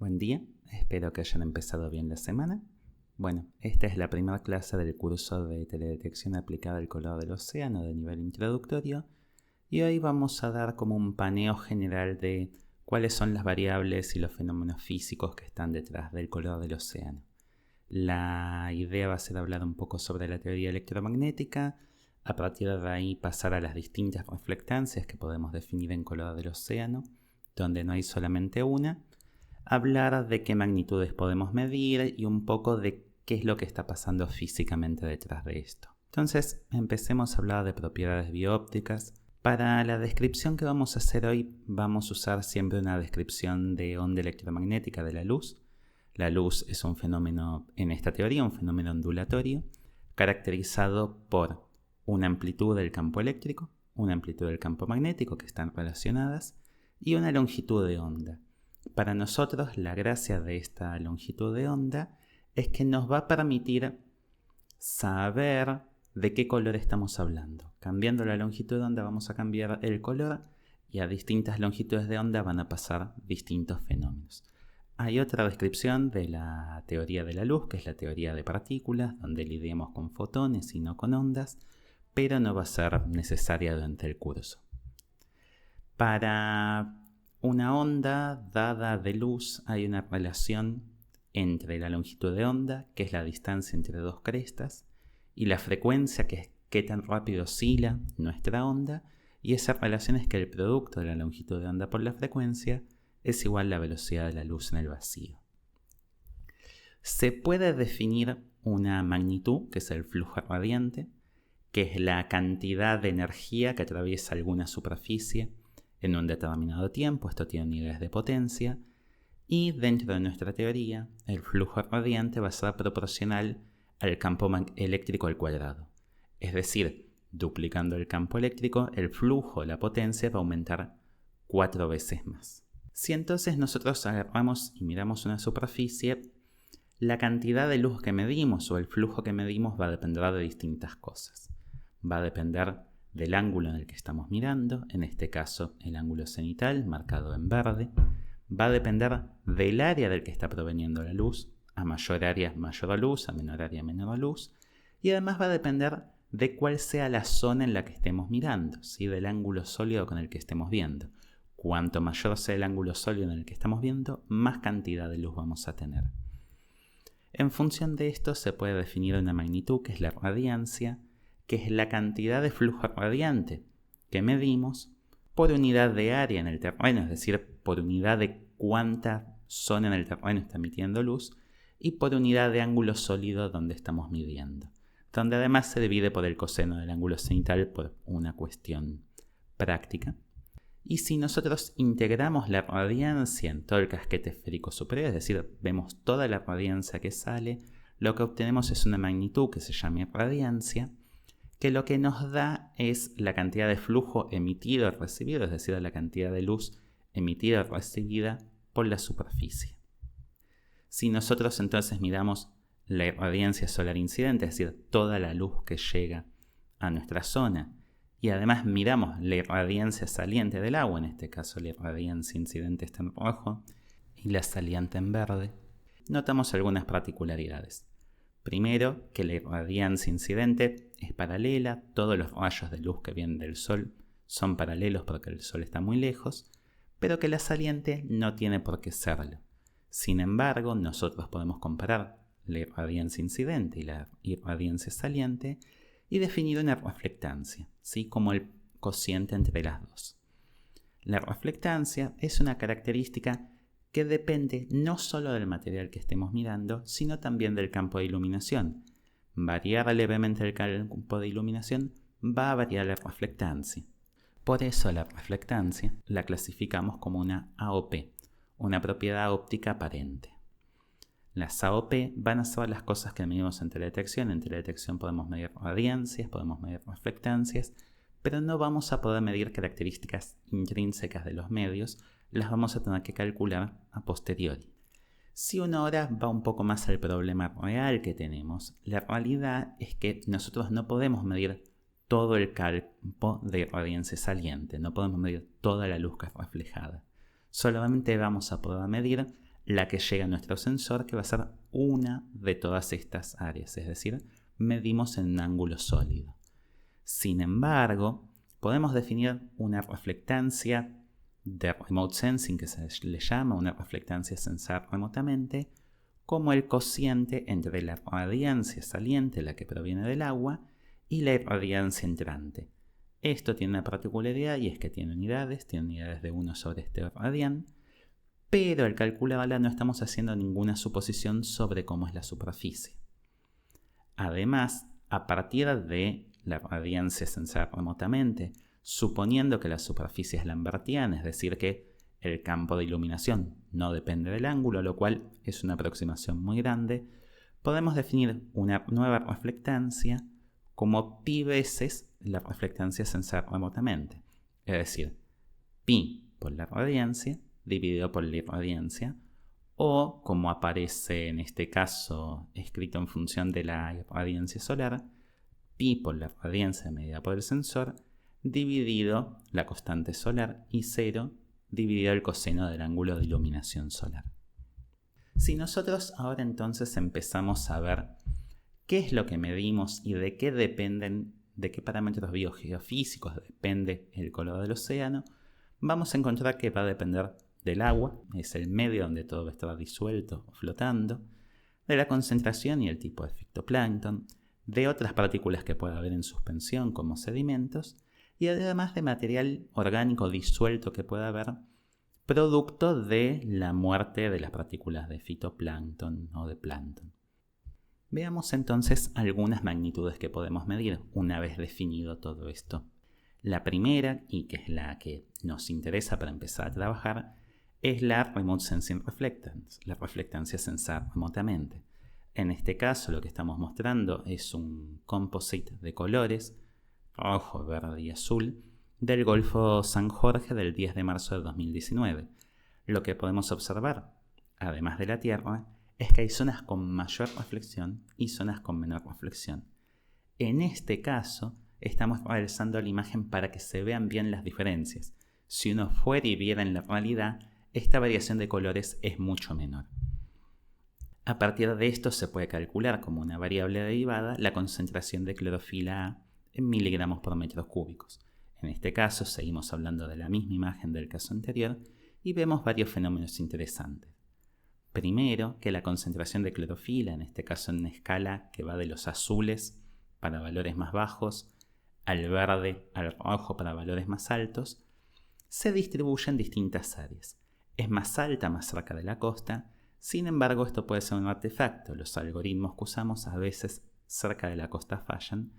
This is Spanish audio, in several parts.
Buen día, espero que hayan empezado bien la semana. Bueno, esta es la primera clase del curso de teledetección aplicada al color del océano de nivel introductorio y hoy vamos a dar como un paneo general de cuáles son las variables y los fenómenos físicos que están detrás del color del océano. La idea va a ser hablar un poco sobre la teoría electromagnética, a partir de ahí pasar a las distintas reflectancias que podemos definir en color del océano, donde no hay solamente una, hablar de qué magnitudes podemos medir y un poco de qué es lo que está pasando físicamente detrás de esto. Entonces, empecemos a hablar de propiedades biópticas. Para la descripción que vamos a hacer hoy, vamos a usar siempre una descripción de onda electromagnética de la luz. La luz es un fenómeno, en esta teoría, un fenómeno ondulatorio, caracterizado por una amplitud del campo eléctrico, una amplitud del campo magnético, que están relacionadas, y una longitud de onda. Para nosotros, la gracia de esta longitud de onda es que nos va a permitir saber de qué color estamos hablando. Cambiando la longitud de onda vamos a cambiar el color y a distintas longitudes de onda van a pasar distintos fenómenos. Hay otra descripción de la teoría de la luz, que es la teoría de partículas, donde lidiamos con fotones y no con ondas, pero no va a ser necesaria durante el curso. Para una onda dada de luz hay una relación entre la longitud de onda, que es la distancia entre dos crestas, y la frecuencia, que es qué tan rápido oscila nuestra onda, y esa relación es que el producto de la longitud de onda por la frecuencia es igual a la velocidad de la luz en el vacío. Se puede definir una magnitud, que es el flujo radiante, que es la cantidad de energía que atraviesa alguna superficie en un determinado tiempo. Esto tiene unidades de potencia, y dentro de nuestra teoría el flujo radiante va a ser proporcional al campo eléctrico al cuadrado. Es decir, duplicando el campo eléctrico, el flujo, la potencia, va a aumentar 4 veces más. Si entonces nosotros agarramos y miramos una superficie, la cantidad de luz que medimos o el flujo que medimos va a depender de distintas cosas. Va a depender del ángulo en el que estamos mirando, en este caso el ángulo cenital, marcado en verde. Va a depender del área del que está proveniendo la luz. A mayor área, mayor luz, a menor área, menor luz. Y además va a depender de cuál sea la zona en la que estemos mirando, ¿sí? Del ángulo sólido con el que estemos viendo. Cuanto mayor sea el ángulo sólido en el que estamos viendo, más cantidad de luz vamos a tener. En función de esto se puede definir una magnitud, que es la radiancia, que es la cantidad de flujo radiante que medimos por unidad de área en el terreno, es decir, por unidad de cuánta zona en el terreno está emitiendo luz, y por unidad de ángulo sólido donde estamos midiendo, donde además se divide por el coseno del ángulo cenital por una cuestión práctica. Y si nosotros integramos la radiancia en todo el casquete esférico superior, es decir, vemos toda la radiancia que sale, lo que obtenemos es una magnitud que se llama radiancia, que lo que nos da es la cantidad de flujo emitido y recibido, es decir, la cantidad de luz emitida y recibida por la superficie. Si nosotros entonces miramos la irradiancia solar incidente, es decir, toda la luz que llega a nuestra zona, y además miramos la irradiancia saliente del agua, en este caso la irradiancia incidente está en rojo y la saliente en verde, notamos algunas particularidades. Primero, que la irradiancia incidente es paralela, todos los rayos de luz que vienen del Sol son paralelos porque el Sol está muy lejos, pero que la saliente no tiene por qué serlo. Sin embargo, nosotros podemos comparar la irradiancia incidente y la irradiancia saliente y definir una reflectancia, ¿sí? Como el cociente entre las dos. La reflectancia es una característica que depende no solo del material que estemos mirando, sino también del campo de iluminación. Variar levemente el campo de iluminación va a variar la reflectancia. Por eso la reflectancia la clasificamos como una AOP, una propiedad óptica aparente. Las AOP van a ser las cosas que medimos en teledetección. En teledetección podemos medir radiancias, podemos medir reflectancias, pero no vamos a poder medir características intrínsecas de los medios, las vamos a tener que calcular a posteriori. Si uno ahora va un poco más al problema real que tenemos, la realidad es que nosotros no podemos medir todo el campo de irradiancia saliente, no podemos medir toda la luz que es reflejada. Solamente vamos a poder medir la que llega a nuestro sensor, que va a ser una de todas estas áreas, es decir, medimos en un ángulo sólido. Sin embargo, podemos definir una reflectancia de remote sensing, que se le llama una reflectancia sensar remotamente, como el cociente entre la radiancia saliente, la que proviene del agua, y la radiancia entrante. Esto tiene una particularidad y es que tiene unidades de 1 sobre este radian, pero al calcularla no estamos haciendo ninguna suposición sobre cómo es la superficie. Además, a partir de la radiancia sensar remotamente, suponiendo que la superficie es lambertiana, es decir, que el campo de iluminación no depende del ángulo, lo cual es una aproximación muy grande, podemos definir una nueva reflectancia como pi veces la reflectancia sensar remotamente. Es decir, pi por la radiancia dividido por la irradiancia, o como aparece en este caso escrito en función de la irradiancia solar, pi por la radiancia medida por el sensor dividido la constante solar y 0 dividido el coseno del ángulo de iluminación solar. Si nosotros ahora entonces empezamos a ver qué es lo que medimos y de qué parámetros biogeofísicos depende el color del océano, vamos a encontrar que va a depender del agua, es el medio donde todo va a estar disuelto o flotando, de la concentración y el tipo de fitoplancton, de otras partículas que pueda haber en suspensión como sedimentos, y además de material orgánico disuelto que pueda haber producto de la muerte de las partículas de fitoplancton o de plancton. Veamos entonces algunas magnitudes que podemos medir una vez definido todo esto. La primera, y que es la que nos interesa para empezar a trabajar, es la Remote Sensing Reflectance, la reflectancia sensar remotamente. En este caso lo que estamos mostrando es un composite de colores, rojo, verde y azul, del Golfo San Jorge del 10 de marzo de 2019. Lo que podemos observar, además de la Tierra, es que hay zonas con mayor reflexión y zonas con menor reflexión. En este caso, estamos realizando la imagen para que se vean bien las diferencias. Si uno fuera y viera en la realidad, esta variación de colores es mucho menor. A partir de esto se puede calcular como una variable derivada la concentración de clorofila A en miligramos por metros cúbicos. En este caso seguimos hablando de la misma imagen del caso anterior y vemos varios fenómenos interesantes. Primero, que la concentración de clorofila, en este caso en una escala que va de los azules para valores más bajos al verde al rojo para valores más altos, se distribuye en distintas áreas. Es más alta más cerca de la costa, sin embargo esto puede ser un artefacto, los algoritmos que usamos a veces cerca de la costa fallan.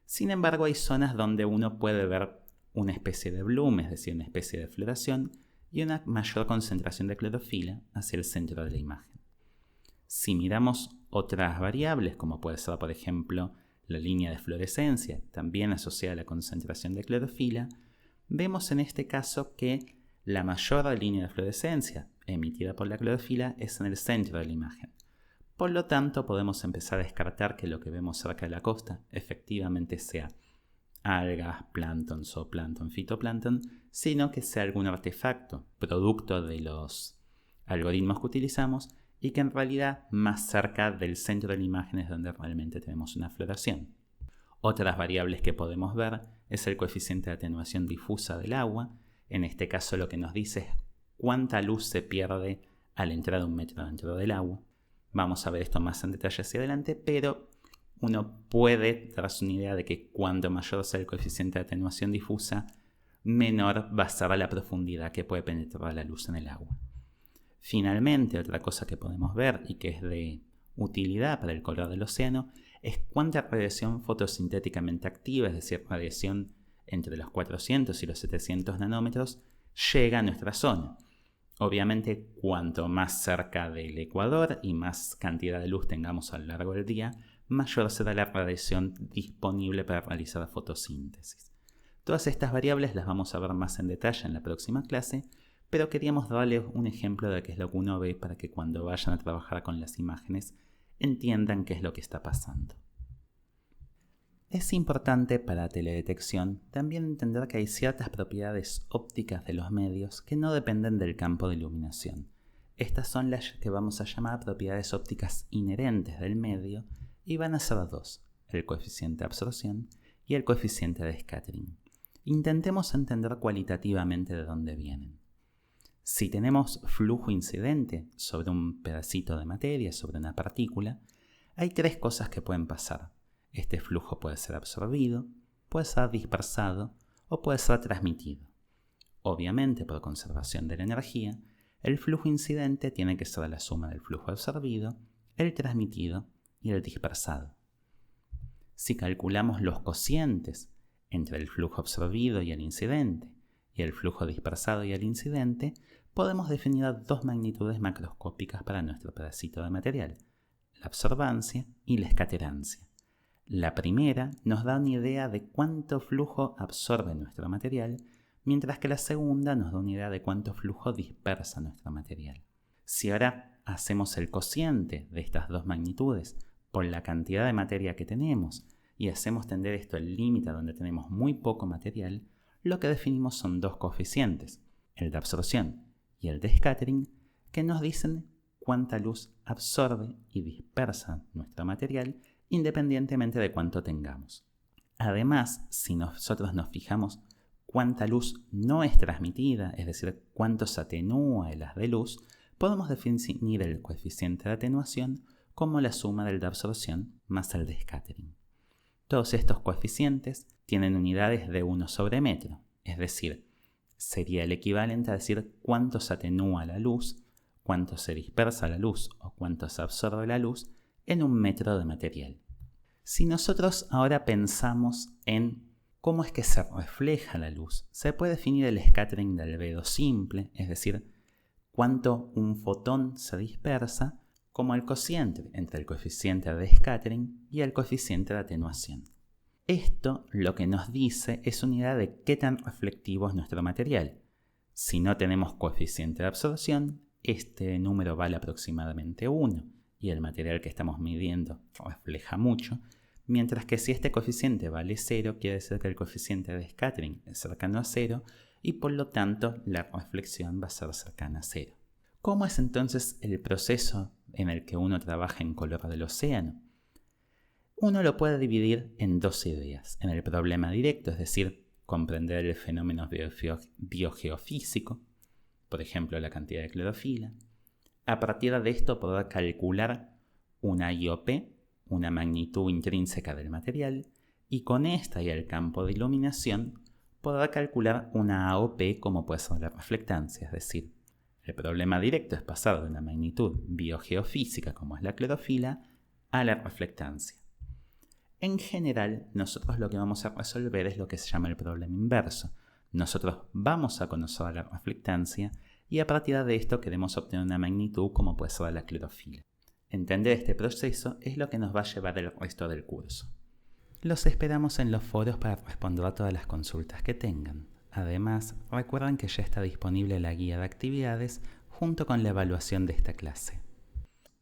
Sin embargo hay zonas donde uno puede ver una especie de bloom, es decir, una especie de floración, y una mayor concentración de clorofila hacia el centro de la imagen. Si miramos otras variables, como puede ser por ejemplo la línea de fluorescencia, también asociada a la concentración de clorofila, vemos en este caso que la mayor línea de fluorescencia emitida por la clorofila es en el centro de la imagen. Por lo tanto, podemos empezar a descartar que lo que vemos cerca de la costa efectivamente sea algas, plancton, zooplancton, fitoplancton, sino que sea algún artefacto producto de los algoritmos que utilizamos y que en realidad más cerca del centro de la imagen es donde realmente tenemos una floración. Otras variables que podemos ver es el coeficiente de atenuación difusa del agua. En este caso lo que nos dice es cuánta luz se pierde al entrar a 1 metro dentro del agua. Vamos a ver esto más en detalle hacia adelante, pero uno puede darse una idea de que cuanto mayor sea el coeficiente de atenuación difusa, menor va a ser la profundidad que puede penetrar la luz en el agua. Finalmente, otra cosa que podemos ver y que es de utilidad para el color del océano es cuánta radiación fotosintéticamente activa, es decir, radiación entre los 400 y los 700 nanómetros, llega a nuestra zona. Obviamente, cuanto más cerca del ecuador y más cantidad de luz tengamos a lo largo del día, mayor será la radiación disponible para realizar fotosíntesis. Todas estas variables las vamos a ver más en detalle en la próxima clase, pero queríamos darles un ejemplo de qué es lo que uno ve para que cuando vayan a trabajar con las imágenes entiendan qué es lo que está pasando. Es importante para la teledetección también entender que hay ciertas propiedades ópticas de los medios que no dependen del campo de iluminación. Estas son las que vamos a llamar propiedades ópticas inherentes del medio y van a ser dos, el coeficiente de absorción y el coeficiente de scattering. Intentemos entender cualitativamente de dónde vienen. Si tenemos flujo incidente sobre un pedacito de materia, sobre una partícula, hay tres cosas que pueden pasar. Este flujo puede ser absorbido, puede ser dispersado o puede ser transmitido. Obviamente, por conservación de la energía, el flujo incidente tiene que ser la suma del flujo absorbido, el transmitido y el dispersado. Si calculamos los cocientes entre el flujo absorbido y el incidente y el flujo dispersado y el incidente, podemos definir dos magnitudes macroscópicas para nuestro pedacito de material, la absorbancia y la escaterancia. La primera nos da una idea de cuánto flujo absorbe nuestro material, mientras que la segunda nos da una idea de cuánto flujo dispersa nuestro material. Si ahora hacemos el cociente de estas dos magnitudes por la cantidad de materia que tenemos y hacemos tender esto al límite donde tenemos muy poco material, lo que definimos son dos coeficientes, el de absorción y el de scattering, que nos dicen cuánta luz absorbe y dispersa nuestro material independientemente de cuánto tengamos. Además, si nosotros nos fijamos cuánta luz no es transmitida, es decir, cuánto se atenúa el haz de luz, podemos definir el coeficiente de atenuación como la suma del de absorción más el de scattering. Todos estos coeficientes tienen unidades de 1 sobre metro, es decir, sería el equivalente a decir cuánto se atenúa la luz, cuánto se dispersa la luz o cuánto se absorbe la luz en un metro de material. Si nosotros ahora pensamos en cómo es que se refleja la luz, se puede definir el scattering de albedo simple, es decir, cuánto un fotón se dispersa, como el cociente entre el coeficiente de scattering y el coeficiente de atenuación. Esto lo que nos dice es una idea de qué tan reflectivo es nuestro material. Si no tenemos coeficiente de absorción, este número vale aproximadamente 1 y el material que estamos midiendo refleja mucho, mientras que si este coeficiente vale 0, quiere decir que el coeficiente de scattering es cercano a 0 y por lo tanto la reflexión va a ser cercana a 0. ¿Cómo es entonces el proceso en el que uno trabaja en color del océano? Uno lo puede dividir en dos ideas. En el problema directo, es decir, comprender el fenómeno biogeofísico, por ejemplo la cantidad de clorofila. A partir de esto poder calcular una IOP, una magnitud intrínseca del material, y con esta y el campo de iluminación poder calcular una AOP como puede ser la reflectancia, es decir, el problema directo es pasar de una magnitud biogeofísica como es la clorofila a la reflectancia. En general, nosotros lo que vamos a resolver es lo que se llama el problema inverso. Nosotros vamos a conocer la reflectancia y a partir de esto queremos obtener una magnitud como puede ser la clorofila. Entender este proceso es lo que nos va a llevar el resto del curso. Los esperamos en los foros para responder a todas las consultas que tengan. Además, recuerden que ya está disponible la guía de actividades junto con la evaluación de esta clase.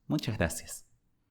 Muchas gracias.